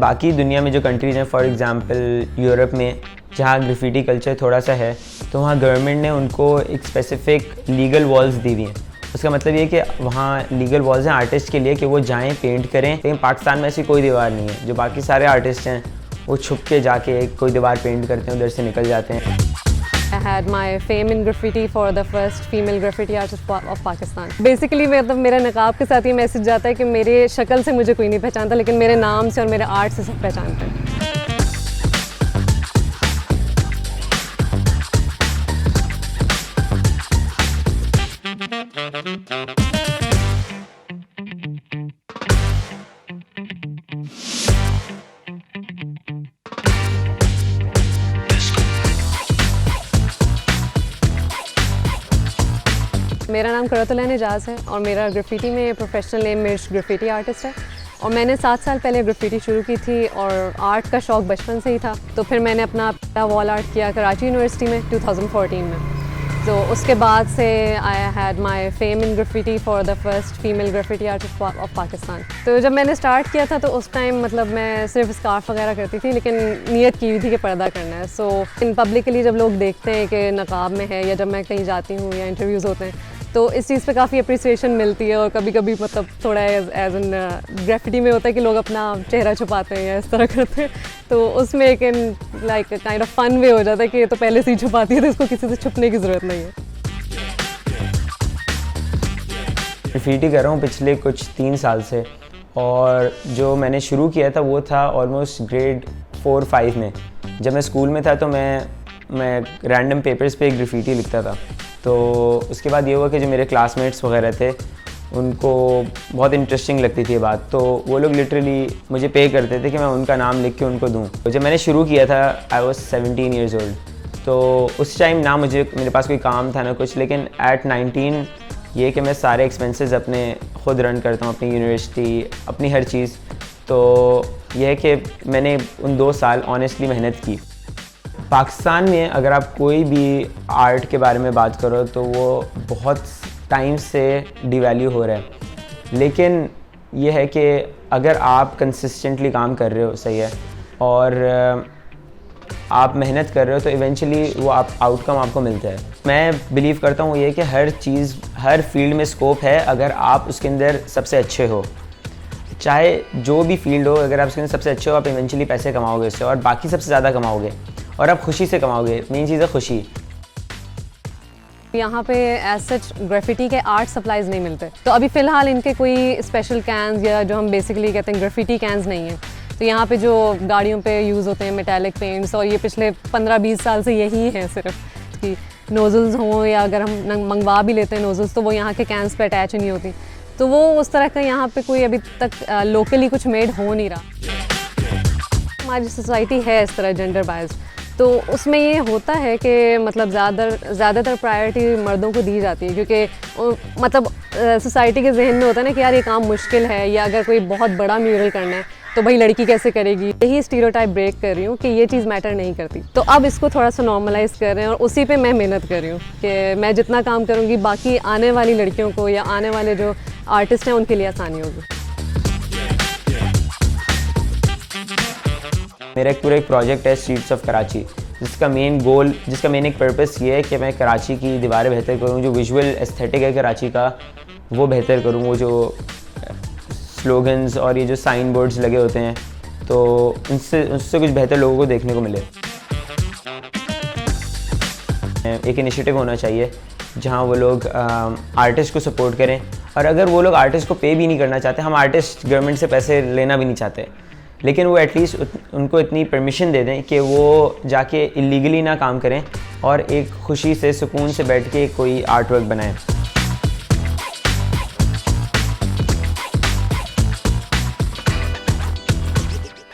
बाकी दुनिया में जो कंट्रीज़ हैं, फॉर एग्ज़ाम्पल यूरोप में जहाँ ग्राफिटी कल्चर थोड़ा सा है, तो वहाँ गवर्नमेंट ने उनको एक स्पेसिफ़िक लीगल वॉल्स दी हुई हैं। उसका मतलब ये कि वहाँ लीगल वॉल्स हैं आर्टिस्ट के लिए कि वो जाएं पेंट करें। लेकिन पाकिस्तान में ऐसी कोई दीवार नहीं है। जो बाकी सारे आर्टिस्ट हैं वो छुप के जाके कोई दीवार पेंट करते हैं, उधर से निकल जाते हैं। I had my fame in graffiti for the first female graffiti artist of Pakistan. Basically मतलब मेरा नकाब के साथ ये मैसेज जाता है कि मेरे शक्ल से मुझे कोई नहीं पहचानता, लेकिन मेरे नाम से और मेरे आर्ट से सब पहचानते हैं। मेरा नाम करतुलैन एजाज़ है और मेरा ग्राफिटी में प्रोफेशनल नेम मिर्च ग्राफिटी आर्टिस्ट है। और मैंने 7 साल पहले ग्राफिटी शुरू की थी और आर्ट का शौक़ बचपन से ही था। तो फिर मैंने अपना पहला वॉल आर्ट किया कराची यूनिवर्सिटी में 2014 में। तो उसके बाद से I had my fame in graffiti for the first female graffiti artist of Pakistan. तो जब मैंने स्टार्ट किया था तो उस टाइम मतलब मैं सिर्फ स्कार्फ वगैरह करती थी, लेकिन नियत की हुई थी कि पर्दा करना है। सो इन पब्लिकली जब लोग देखते हैं कि नकाब में है, या जब मैं कहीं जाती हूँ या इंटरव्यूज़ होते हैं, तो इस चीज़ पे काफ़ी अप्रिसिएशन मिलती है। और कभी कभी मतलब थोड़ा एज एन ग्राफिटी में होता है कि लोग अपना चेहरा छुपाते हैं या इस तरह करते हैं, तो उसमें एक like kind of fun way हो जाता है कि ये तो पहले से ही छुपाती है, तो इसको किसी से छुपने की ज़रूरत नहीं है। ग्राफिटी कर रहा हूँ पिछले कुछ 3 साल से, और जो मैंने शुरू किया था वो था ऑलमोस्ट ग्रेड 4-5 में। जब मैं स्कूल में था तो मैं रैंडम पेपर्स पे ग्राफिटी लिखता था। तो उसके बाद ये हुआ कि जो मेरे क्लासमेट्स वगैरह थे उनको बहुत इंटरेस्टिंग लगती थी ये बात, तो वो लोग लिटरली मुझे पे करते थे कि मैं उनका नाम लिख के उनको दूँ। तो जब मैंने शुरू किया था आई वॉज 17 ईयर्स ओल्ड, तो उस टाइम ना मेरे पास कोई काम था ना कुछ, लेकिन एट 19 ये कि मैं सारे एक्सपेंसेस अपने ख़ुद रन करता हूँ, अपनी यूनिवर्सिटी, अपनी हर चीज़। तो यह है कि मैंने उन 2 साल ऑनेस्टली मेहनत की। पाकिस्तान में अगर आप कोई भी आर्ट के बारे में बात करो तो वो बहुत टाइम से डिवैल्यू हो रहा है, लेकिन यह है कि अगर आप कंसिस्टेंटली काम कर रहे हो, सही है, और आप मेहनत कर रहे हो, तो इवेंचुअली वो आउटकम आपको मिलता है। मैं बिलीव करता हूँ ये कि हर चीज़, हर फील्ड में स्कोप है अगर आप उसके अंदर सबसे अच्छे हो। चाहे जो भी फील्ड हो, अगर आप उसके अंदर सबसे अच्छे हो, आप इवेंचुअली पैसे कमाओगे उससे, और बाकी सबसे ज़्यादा कमाओगे, और आप खुशी से कमाओगे। मेन चीज़ है खुशी। यहाँ पे एज सच ग्राफिटी के आर्ट सप्लाइज नहीं मिलते, तो अभी फ़िलहाल इनके कोई स्पेशल कैंस या जो हम बेसिकली कहते हैं ग्राफिटी कैंस नहीं हैं। तो यहाँ पे जो गाड़ियों पे यूज़ होते हैं मेटालिक पेंट्स, और ये पिछले 15-20 साल से यही है सिर्फ कि नोज़ल्स हों, या अगर हम मंगवा भी लेते हैं नोज़ल्स तो वो यहाँ के कैंस पे अटैच नहीं होती। तो वो उस तरह का यहाँ पे कोई अभी तक लोकली कुछ मेड हो नहीं रहा। हमारी सोसाइटी है इस तरह जेंडर बायस्ड, तो उसमें ये होता है कि मतलब ज़्यादातर प्रायोरिटी मर्दों को दी जाती है, क्योंकि मतलब सोसाइटी के जहन में होता है ना कि यार ये काम मुश्किल है, या अगर कोई बहुत बड़ा म्यूरल करना है तो भाई लड़की कैसे करेगी। यही स्टीरियोटाइप ब्रेक कर रही हूँ कि ये चीज़ मैटर नहीं करती। तो अब इसको थोड़ा सा नॉर्मलाइज़ कर रहे हैं, और उसी पे मैं मेहनत कर रही हूँ कि मैं जितना काम करूँगी बाकी आने वाली लड़कियों को या आने वाले जो आर्टिस्ट हैं उनके लिए आसानी होगी। मेरा एक पूरा एक प्रोजेक्ट है स्ट्रीट्स ऑफ कराची, जिसका मेन एक पर्पस ये है कि मैं कराची की दीवारें बेहतर करूँ, जो विजुअल एस्थेटिक है कराची का वो बेहतर करूँ। वो जो स्लोगन्स और ये जो साइन बोर्ड्स लगे होते हैं, तो उससे कुछ बेहतर लोगों को देखने को मिले। एक इनिशिएटिव होना चाहिए जहाँ वो लोग आर्टिस्ट को सपोर्ट करें, और अगर वो लोग आर्टिस्ट को पे भी नहीं करना चाहते, हम आर्टिस्ट गवर्नमेंट से पैसे लेना भी नहीं चाहते, लेकिन वो एटलीस्ट उनको इतनी परमिशन दे दें कि वो जाके इलीगली ना काम करें और एक खुशी से सुकून से बैठ के कोई आर्ट वर्क बनाएं।